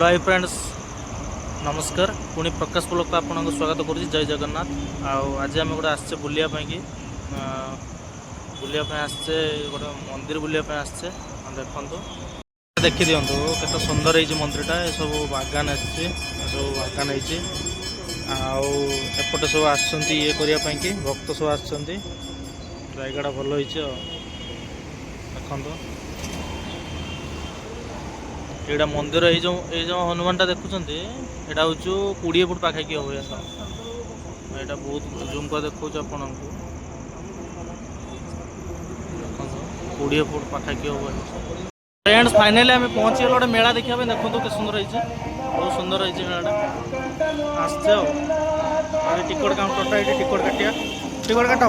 Hi friends नमस्कार पुणी प्रकाश blog आपको स्वागत करुँच जय जगन्नाथ आज आम गोटे आसचे बुलायापाई आसचे गोटे मंदिर बुलायापाई आसचे देखु देखी दिंतु केत सुंदर है मंदिरटा ये सब बागान आसपटे सब आसुँच ये करने भक्त सब आसुँच जगह भल हो देखु एटा मंदिर ये जो हनुमानटा देखुंत यहाँ हूँ 20 फुट पाखापी हम यहाँ बहुत जूम कर देखा आपन को 20 फुट पाखापी हम फ्रेंड्स फाइनाली आम पहुँची गल गोटे मेला देखा देखो के सुंदर है बहुत सुंदर है मेलाटा आसचे टिकट काउंटरटा ये टिकट काटिया टिकट काट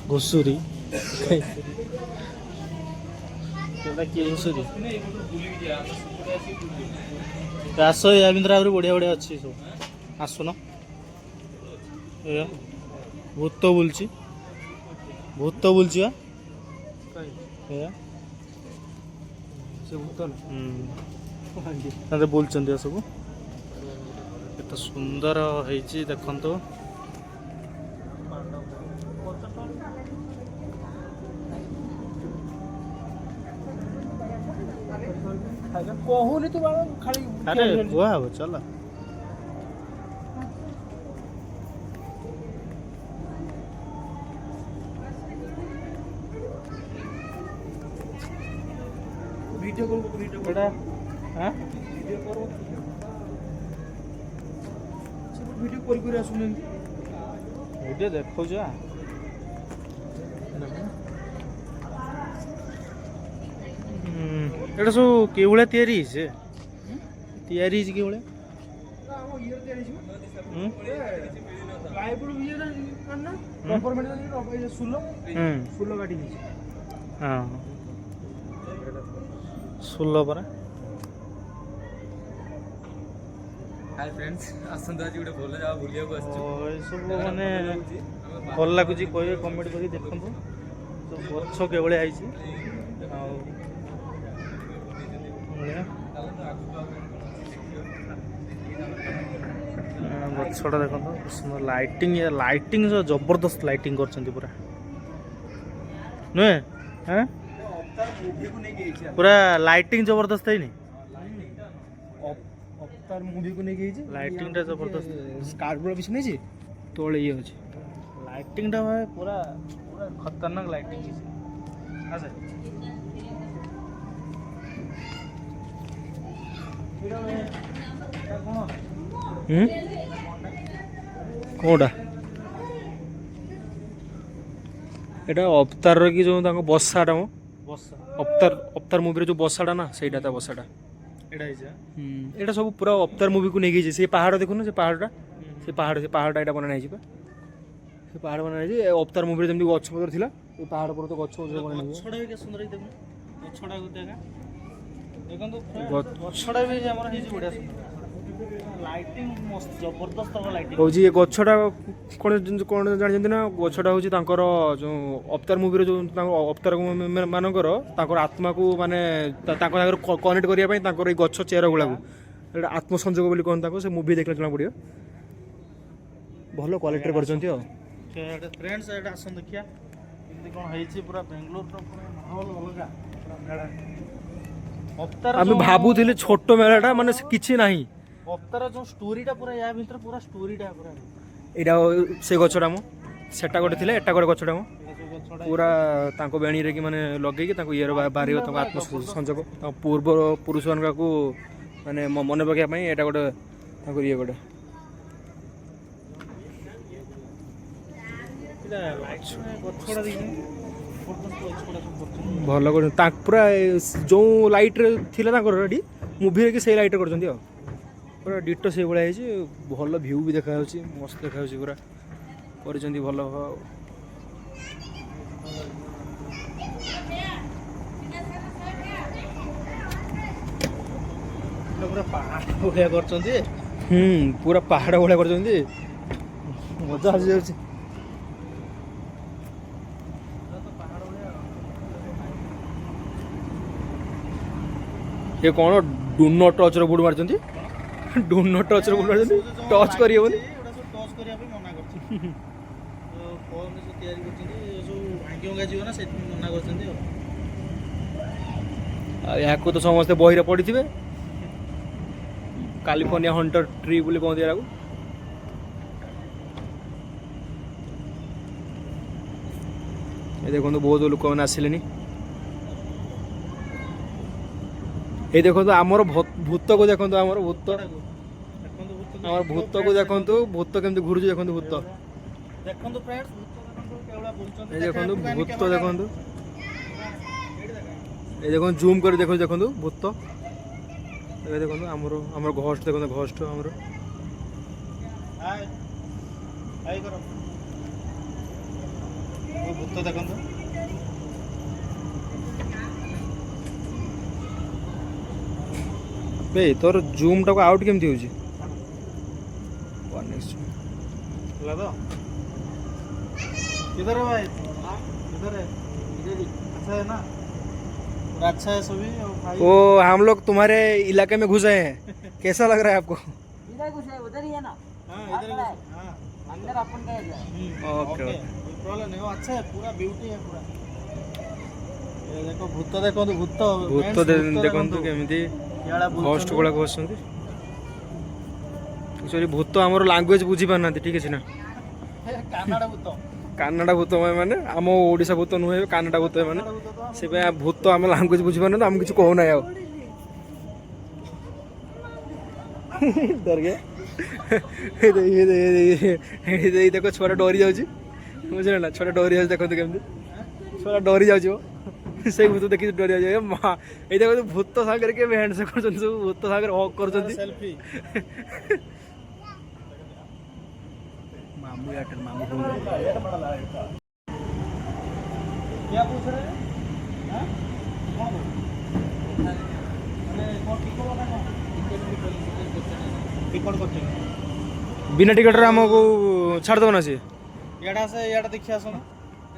घुसुरी घुसुरी आस या भितर आहरी बढ़िया बढ़िया अच्छी सब आसुन भूत बुलची भूत बुलची बुलचंदी सब केते सुंदर है देखंतु कहूनी तू खाली अरे बुआ चल वीडियो कॉल बेटा हां वीडियो करो सब वीडियो कॉल कर आसुने वीडियो देखो जा एटा सब के भलिया तयारी से तयारी के भलिया हम इयर तयारी लाइव इयर करना प्रॉपर मेडिकल सुलो सुलो गाड़ी हां सुलो परा हाय फ्रेंड्स आसंत आज गोटे भल जगह बुलिया को आछी सब माने भल लागुची कहे कमेंट करी देखंतु सब गछ के भलिया आइची गछटा देखो सुंदर लाइटिंग लाइटिंग जबरदस्त लाइटिंग कर पूरा नुहे हाँ पूरा लाइटिंग जबरदस्त है अवतार मूवी को नहीं गई लाइटिंग टा जबरदस्त स्कार्फ भी नहीं तोले ये अछि लाइटिंग टा भाई पूरा पूरा खतरनाक लाइटिंग है हां सर कौटा एटा अवतार की जो बसाटा मो अवतार अवतार मूवी जो बसाटा ना सेटा ता बसाटा एटा सब पूरा अवतार मूवी को नहीं से पहाड़ देखुन से पहाड़टा से पहाड़टा एटा बना नहीं से पहाड़ बना नहीं अवतार मूवी जमी गछ पत्र थिला ए पहाड़ पर तो गछ बना नहीं छडा के सुंदर देखो गछडा को देखा देखो गछडा भी हमर हे बढ़िया सुंदर लाइटिंग मस्त जबरदस्त लाइटिंग हो जी गछटा कोन जानि ना गछटा होची तांकर जो अवतार मूवी जो अवतार मानकर तांकर आत्मा को माने तांकर कनेक्ट करिया पई तांकर ए गछ चेहरा गुला को एटा आत्मसंजोग बोली कोन ताको से मूवी देखला जणा पड़ियो भलो क्वालिटी करचंती हो फ्रेंड्स एटा आसन देखिया इमति कोन हेची पूरा बेंगलोर रो पूरा माहौल अलगा मेला अवतार आमे भाबुथिले छोट मेलाटा माने किछि नाही अवतार जो स्टोरीटा पूरा या भीतर पूरा स्टोरीटा पूरा एटा से गछडा मो सेटा गोटे थिले एटा गोटे गछडा मो पूरा तांको बेणी रे कि माने लगे कि तांको ईयर बारी तांको आत्म संजोग तांको पूर्व पुरुष मान को माने मन पके पई एटा गोटे तांको ये गोटे लाइट गछडा ଭଲ କରୁଛନ୍ତି ତାଙ୍କ ପୁରା ଯେଉଁ ଲାଇଟ୍ରେ ଥିଲା ତାଙ୍କର ଏଠି ମୁଭିରେ କି ସେଇ ଲାଇଟ୍ରେ କରୁଛନ୍ତି ଆଉ ପୁରା ଡିଟୋ ସେଇଭଳିଆ ହେଇଛି ଭଲ ଭ୍ୟୁ ବି ଦେଖାଯାଉଛି ମସ୍ତ ଦେଖାଯାଉଛି ପୁରା କରିଛନ୍ତି ଭଲ ପୁରା ପାହାଡ଼ ଭଳିଆ କରିଛନ୍ତି ପୁରା ପାହାଡ଼ ଭଳିଆ କରିଛନ୍ତି ମଜା ଆସିଯାଉଛି ये कौन डू नॉट टच रो बोर्ड मारचंती डू नॉट टच रो बोर्ड मारचंती टच करी हेबनी ଟଚ୍ କରିବା ପାଇଁ ମନା କରୁଛନ୍ତି ଫୋନ୍ ଯେଉଁ ତିଆରି କରୁଛନ୍ତି ଯେଉଁ ଭାଙ୍ଗି ଭଙ୍ଗା ଯିବ ନା ସେଥିପାଇଁ ମନା କରୁଛନ୍ତି ଆଉ याको तो समस्ते बही रे पड़ी थिबे कैलिफोर्निया हंटर ट्री बोली कहते याको ये देखो बहुत लोक मैंने आसिले ये देखो आमर भूत को देखो आमर भूत आमर भूत को देखो भूत केमती घुरुची देखो भूत ଦେଖନ୍ତୁ ଫ୍ରେଣ୍ଡସ୍ ଭୂତ ଦେଖନ୍ତୁ କେବଳ ବୁଲୁଛନ୍ତି ये देखो भूत देखो ये देखो जूम कर देखो देखो भूत ये देखो आमर आमर घोस्ट देखो घोस्ट आमर ହାଇ ହାଇ କର ଭୂତ ଦେଖନ୍ତୁ बे तोर जूम टाको आउट केमती होची ହେଲା ତ किधर है भाई किधर है इधर ही अच्छा है ना और अच्छा है सभी और भाई ओ हम लोग तुम्हारे इलाके में घुसे हैं कैसा लग रहा है आपको इधर कुछ है उधर ही है ना हाँ इधर ही हाँ अंदर अपन का है ओके कोई प्रॉब्लम नहीं वो अच्छा है पूरा ब्यूटी है पूरा ये देखो भूत देखो भूत भूत देखो केमती याला घोस्ट गुड़ा बसुंती एक्चुअली भूत आमर लैंग्वेज बुझी पाना ठीक है ना कानाडा भूत कानाडा भूत माने आम ओडिशा भूत नुहे कानाडा भूत माने से भूत आम लैंग्वेज बुझी पाना आम किछ कहू ना डर गया ये देखो छोरा डरी जाउची बुझले ना छोरा डरी जाउची देखो केमती छोरा डरी जाउची से भूत देखि डरी जाउची मां ए देखो भूत सागर के हैंड से करछन सब भूत सागर हक करछन सेल्फी मामू एयरटेल मामू क्या पूछ रहे हैं हाँ कौन अरे कौन टिकट वाला कौन टिकट करते बिना टिकट रे हमको छाड़ दो ना से याडा से याडा देखिया सुन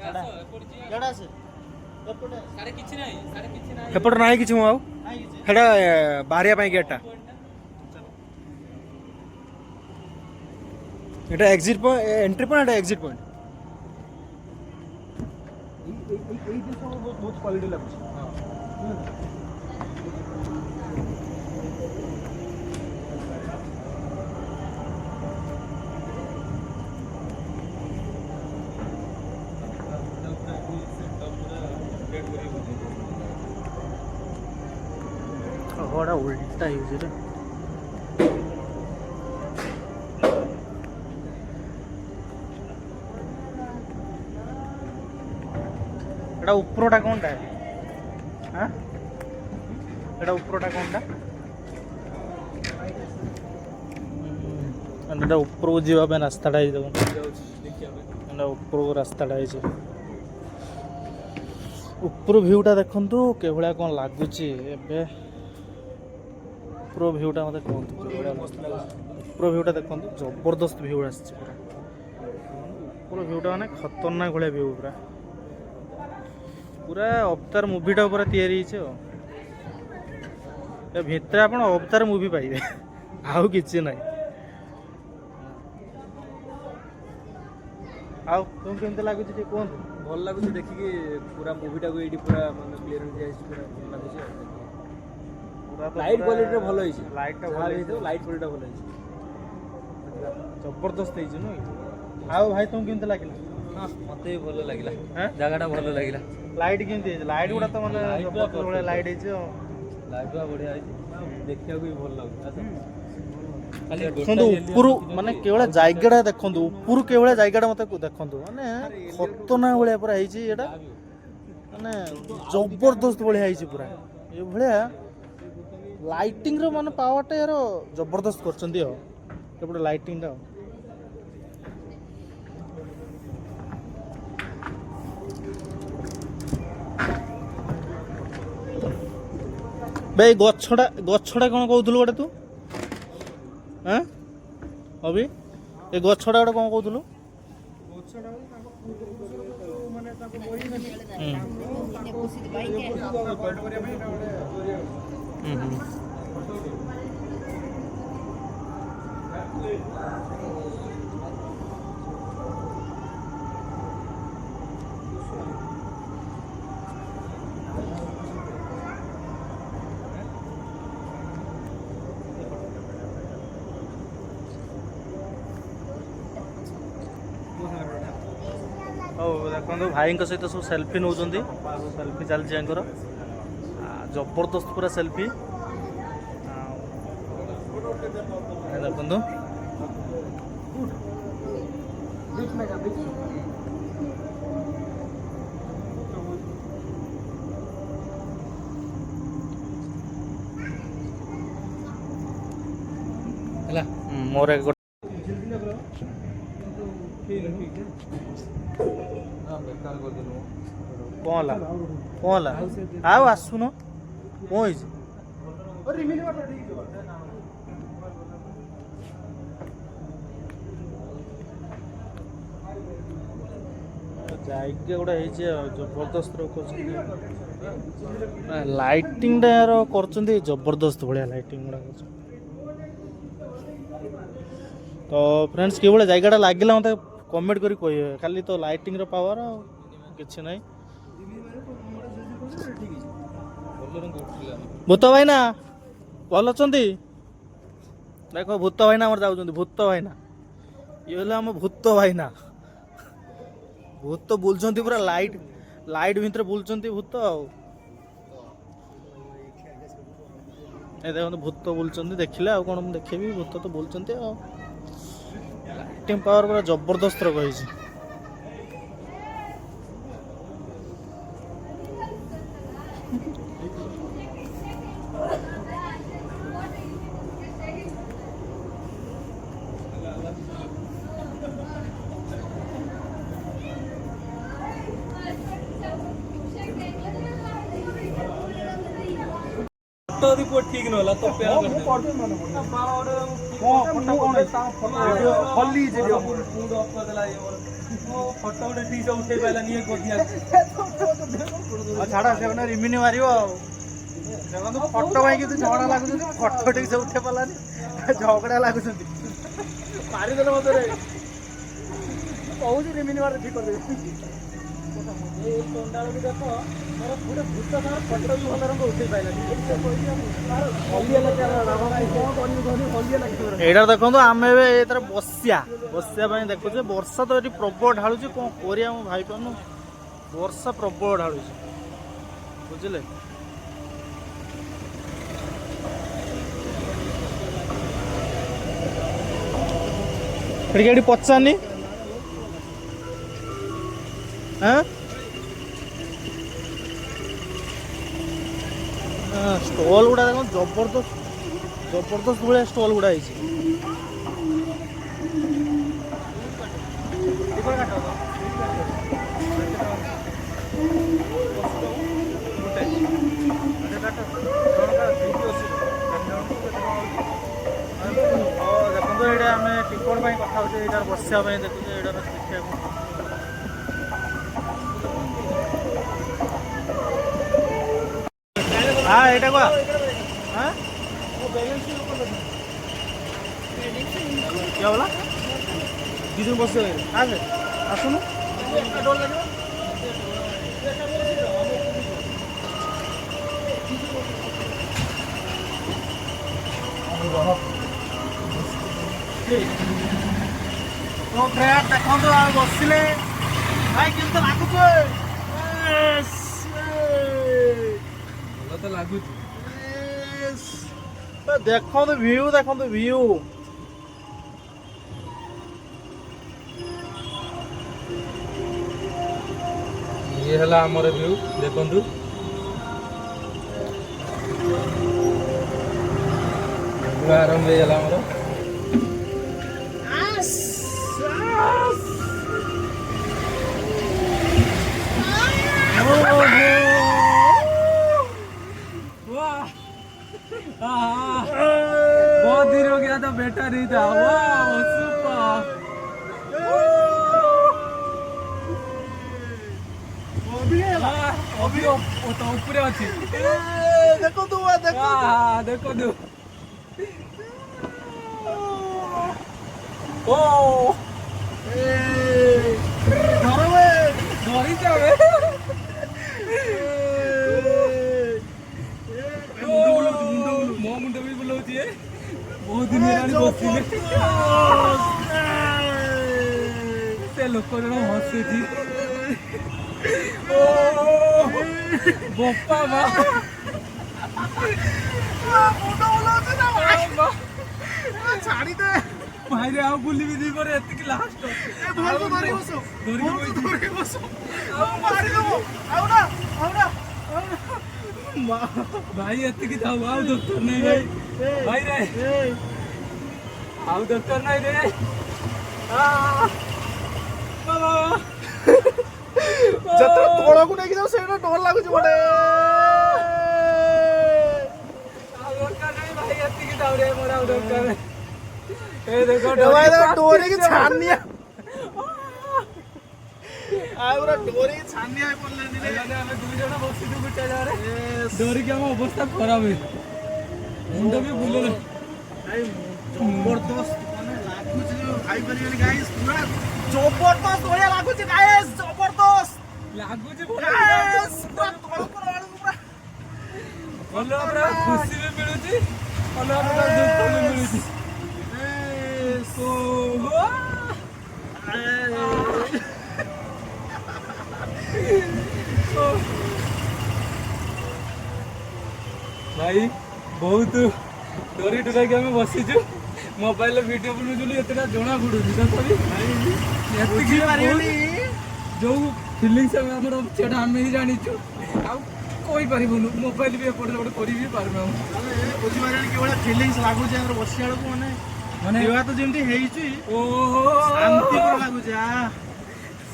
याडा से एपटे सारे किछि नाही हेपट नाही किछ आउ आई जे हेडा बाहरिया पई गेटटा এটা এক্সিট পয়েন্ট এন্ট্রি পয়েন্ট এটা এক্সিট পয়েন্ট এই যে সব বহুত কোয়ালিটি লাগুছে ঘোড়া উল্টা হয়েছে রে এটা উপরটা কোনটা হ্যাঁ এটা উপরটা কোনটা এটা উপরକୁ ଯିବା ପାଇଁ ରାସ୍ତାଟା ହେଇଛି ଦେଖନ୍ତୁ ଏଇଟା ଉପରକୁ ରାସ୍ତାଟା ହେଇଛି ଉପର ଭିୟୁଟା ଦେଖନ୍ତୁ କେଭଳିଆ କ'ଣ ଲାଗୁଛି ଏବେ ଉପର ଭିୟୁଟା ମୋତେ କୁହନ୍ତୁ ଉପର ଭିୟୁଟା ଦେଖନ୍ତୁ ଜବରଦସ୍ତ ଭିୟୁ ଆସିଛି ପୁରା ଉପର ଭିୟୁଟା ମାନେ ଖତରନାକ ଭଳିଆ ଭିୟୁ ପୁରା पूरा अवतार मूवीटा पूरा तैयारी ହେଇଛି ଆଉ ଭିତରେ ଆପଣ ଅବତାର ମୁଭି ପାଇବେ ଆଉ କିଛି ନାହିଁ ଆଉ ତୁମକୁ କେମିତି ଲାଗୁଛି ଟିକେ କୁହନ୍ତୁ ଭଲ ଲାଗୁଛି ଦେଖିକି ପୁରା ମୁଭିଟାକୁ ଏଇଠି ପୁରା ମାନେ କ୍ଲିୟର ହେଇଯାଇଛି ପୁରା ଭଲ ଲାଗୁଛି ପୁରା ଲାଇଟ୍ କ୍ୱାଲିଟିରେ ଭଲ ହେଇଛି ଲାଇଟ୍ଟା ଭଲ ଯାହା ବି ହେଇଛି ହେଇଥିବ ଲାଇଟ୍ କ୍ୱାଲିଟିଟା ଭଲ ହେଇଛି ଜବରଦସ୍ତ ହେଇଛି ନୁହେଁ ଆଉ ଭାଇ ତୁମକୁ କେମିତି ଲାଗିଲା ହଁ ମତେ ବି ଭଲ ଲାଗିଲା ହାଁ ଜାଗାଟା ଭଲ ଲାଗିଲା ଲାଇଟ୍ କେମିତି ହେଇଛି ଲାଇଟ୍ ଗୁଡ଼ା ତ ମାନେ ଜବରଦସ୍ତ ଭଳିଆ ଲାଇଟ୍ ହେଇଛି ଆଉ ଲାଇଭଟା ବଢିଆ ହେଇଛି ଦେଖିବାକୁ ବି ଭଲ ଲାଗୁଛି ଖାଲି ଦେଖନ୍ତୁ ଉପରୁ ମାନେ କେଭଳିଆ ଜାଗାଟା ଦେଖନ୍ତୁ ଉପରୁ କେଭଳିଆ ଜାଗାଟା ମତେ ଦେଖନ୍ତୁ ମାନେ ଖତରନାକ ଭଳିଆ ପୁରା ହେଇଛି ଏଇଟା ମାନେ ଜବରଦସ୍ତ ଭଳିଆ ହେଇଛି ପୁରା ଏଭଳିଆ ଲାଇଟିଂର ମାନେ ପାୱାରଟା ୟାର ଜବରଦସ୍ତ କରିଛନ୍ତି ଆଉ ଏପଟେ ଲାଇଟିଂଟା ଆଉ ଭାଇ ଗଛଟା କ'ଣ କହୁଥିଲୁ ଗୋଟେ ତୁ ଆଁ ଅଭି ଏ ଗଛଟା ଗୋଟେ କ'ଣ କହୁଥିଲୁ ହଉ ଦେଖନ୍ତୁ ଭାଇଙ୍କ ସହିତ ସବୁ ସେଲ୍ଫି ନେଉଛନ୍ତି ସେଲ୍ଫି ଚାଲିଛି ଆଙ୍କର ଜବରଦସ୍ତ ପୁରା ସେଲ୍ଫି ଦେଖନ୍ତୁ ହେଲା ମୋର ଗୋଟେ କ'ଣ ହେଲା ଆଉ ଆସୁନ କ'ଣ ହେଇଛି ଜାଗା ଗୋଟେ ହେଇଛି ଆଉ ଜବରଦସ୍ତ କରୁଛନ୍ତି ଲାଇଟିଂଟା ୟାର କରୁଛନ୍ତି ଜବରଦସ୍ତ ଭଳିଆ ଲାଇଟିଂ ଗୁଡ଼ା କରୁଛନ୍ତି ତ ଫ୍ରେଣ୍ଡସ୍ କିଭଳିଆ ଜାଗାଟା ଲାଗିଲା ମୋତେ କମେଣ୍ଟ କରି କହିବେ ଖାଲି ତ ଲାଇଟିଂର ପାୱାର ଆଉ କିଛି ନାହିଁ ଭୂତ ଭାଇନା ଭଲ ଅଛନ୍ତି ଦେଖ ଭୂତ ଭାଇନା ଆମର ଯାଉଛନ୍ତି ଭୂତ ଭାଇନା ଇଏ ହେଲେ ଆମ ଭୂତ ଭାଇନା ଭୂତ ବୁଲୁଛନ୍ତି ପୁରା ଲାଇଟ୍ ଭିତରେ ବୁଲୁଛନ୍ତି ଭୂତ ଆଉ ଏ ଦେଖନ୍ତୁ ଭୂତ ବୁଲୁଛନ୍ତି ଦେଖିଲେ ଆଉ କ'ଣ ମୁଁ ଦେଖେଇବି ଭୂତ ତ ବୁଲୁଛନ୍ତି ଆଉ ଲାଇଟିଂ ପାୱାର ପୁରା ଜବରଦସ୍ତ କହିଛି रिपोर्ट ठीक न होला तो पेला कर दे मूड ऑफ कर देला ये फोटो उठे ठीक से उठे पाइला नहीं गोदिया छाड़ा से रिमिनी मारियो देखो फोटो भाई कि झगड़ा लागु फोटो ठीक से उठे पालानी झगड़ा लागु मारी देले मत रे कहू रिमिनी मार ठीक कर दे ए तोंडाळ भी देखो मोर पूरे भूत का फोटो भी भल रंग उठे पाइलानी एटा देखो आम एथर बसिया देखुचे वर्षा तो ये प्रबल ढालू कौन करिया भाई पानु वर्षा प्रबल ढालू बुझे पचानी स्टॉल गुड़ा देख जबरदस्त भाया स्टॉल गुड़ा देखो ये आम टिकट कथा ये बसा देखुचे ये देखा हाँ ये क्या बोला दीदी बस आसुन देखो बसिले भाई कि लगुच देखो व्यू व्यू ये है आमर व्यू देखु आरंभ हो गला बहुत देर हो गया था बेटा नहीं था वाह सुपर अभी तो ऊपर अच्छी देखो तू देखो तू ओ धरी जावे मो मुंड भी बुलाऊची बहुत दिन बसले से लोक जन हसुची बोपा छाड़ी दे भाई रे आओ बुली भी दी पर एतिक लास्ट धरी बसो मारी दो आओ ना भाई एतिक जाओ आओ डॉक्टर नहीं भाई भाई रे आओ डॉक्टर नहीं रे जत तोड़ को नहीं जाओ सेटा डर लागुच बड़े आओ डॉक्टर नहीं भाई एतिक जाओ रे मोरा डॉक्टर ए देखो भाई डोरी की छानिया आउरा डोरी की छानिया पड़ले दिले हमें दुई जण बसी दु गुटा जा रे डोरी के हम अवस्था खराब है मुंड भी बुले भाई जबरदस्त माने लागुच भाई करियन गाइस पूरा जबरदस्त होया लागुच गाइस जबरदस्त लागुच गाइस पूरा तोड़ पर वाला पूरा बोलो हमरा खुशी भी मिलुची बोलो हमरा दुख भी मिलुची सो भाई बहुत डरी डुरा के हमें बसीचु मोबाइल वीडियो बनौली एत जना पड़ू जो फिलिंग्स सेटा आम ही जाचु कोई पारबुन मोबाइल भी एपट सेपट कर भी पारबे बुझिपारे कि बड़ा फीलिंग्स लागुच हमर बसिया को माने माने देवा तो जेमती हेइची ओहो शांति को लागुच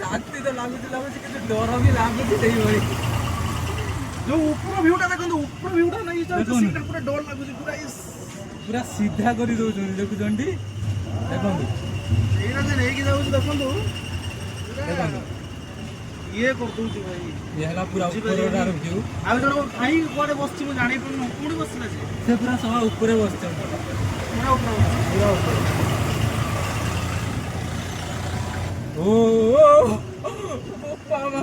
शांति तो लागुच कि डर भी लागुच सही भाई जो ऊपर व्यूटा देखो ऊपर व्यूटा नहीं देखो सीटा पूरा डर लागुच पूरा इस पूरा सीधा कर देखुंट देखो एरा जे नेकी जाउ देखो देखो ये कर दउची भाई ये हला पूरा ऊपर आरो व्यू आ जण भाई कोडे बसची मु जानि पन कोडी बसला जे से पूरा सवा ऊपर बसछ पूरा ऊपर ओ पापा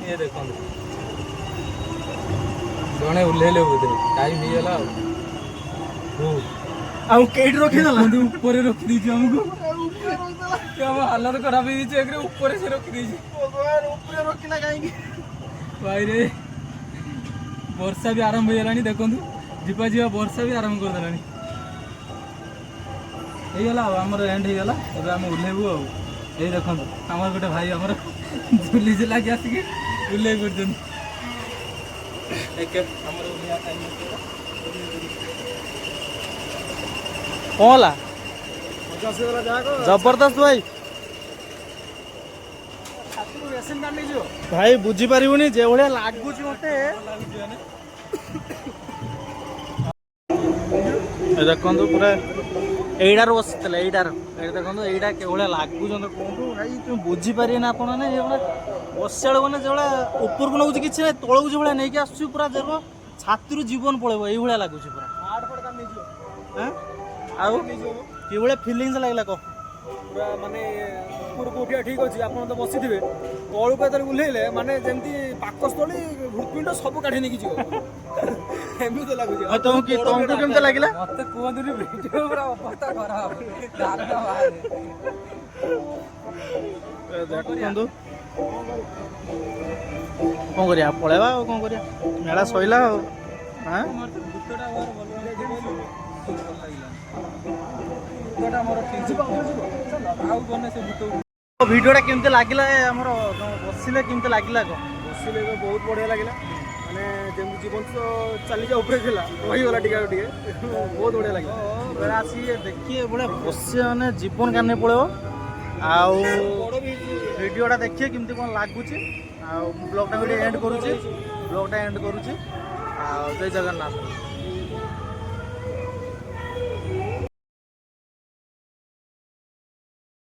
ये देखो जणे उल्लेले बोधे टाइम ही गला ओ आ केड रखी दला बंदे ऊपर रखी दीजिए हमको क्या हालत खराब है चेक रे ऊपर से रखी दीजिए भगवान ऊपर रखिला काई भाई रे वर्षा भी आरंभ हो गलानी देखो जीवा जीवा वर्षा भी आरंभ कर देलानी ହେଇଗଲା ଆଉ ଆମର ଏଣ୍ଡ ହେଇଗଲା ଏବେ ଆମେ ଓହ୍ଲେଇବୁ ଆଉ ଏଇ ଦେଖନ୍ତୁ ଆମର ଗୋଟେ ଭାଇ ଆମର ଝୁଲି ଝୁଲାକି ଆସିକି ଓହ୍ଲେଇ କରୁଛନ୍ତି ଆମର ଓହ୍ଲେଇବା ଟାଇମ୍ कौन ला 50 वाला जाको जबरदस्त भाई छाती रेसन काट नहीं जो भाई बुझी पारिबुनी जे भलिया लागुची मते ए देखंतु पूरा एइडार बसतले एइडार ए देखंतु एइडा के भलिया लागुचंत कोंतु भाई तुम बुझी पारिए ना आपण ना जे भलिया बसयाळ कोने जे भलिया ऊपर को नउची किछ तळକୁ जे भलिया नै कि आसु पूरा जेरो छाती रु जीवन पळेबो एइ भलिया लागुची पूरा हार्ड फड़ काट नहीं जो हैं आउ कि भलिया फीलिंग्स लागला को पूरा माने ऊपर को उठिया ठीक अछि आपण तो बसी थिबे तळु पे तळे उल्हेले माने जेंती पाकस्थली भूतपिंड सब काढी नहीं किछ एमि तो लागु आ तुमको केमते लागला मत कोदरी वीडियो पूरा अवस्था खराब दादा बाहर देखंतु कौन करिया पळेबा कौन करिया मेला सइला हां गुटटा बार बोल लागला ଭୂତଟା ଆମର ଠିକ୍ ଆଉ ଗଲେ ସେ ଭୂତ ଭିଡ଼ିଓଟା କେମିତି ଲାଗିଲା ଆମର ବସିଲେ କେମିତି ଲାଗିଲା କ'ଣ? ବସିଲେ ତ ବହୁତ ବଢ଼ିଆ ଲାଗିଲା ମାନେ ଯେମିତି ଜୀବନ ତ ଚାଲିଯିବା ଉପରେ ଥିଲା ରହିଗଲା ଟିକେ ଆଉ ଟିକେ ବହୁତ ବଢ଼ିଆ ଲାଗିଲା। ବେଳେ ଆସିକି ଦେଖିଏ ଏଭଳିଆ ବସିବେ ମାନେ ଜୀବନ କାନେ ପଳେଇବ। ଆଉ ଭିଡ଼ିଓଟା ଦେଖିଏ କେମିତି କ'ଣ ଲାଗୁଛି। ଆଉ ବ୍ଲଗ୍ଟା ଏଣ୍ଡ କରୁଛି ଆଉ ଜୟ ଜଗନ୍ନାଥ।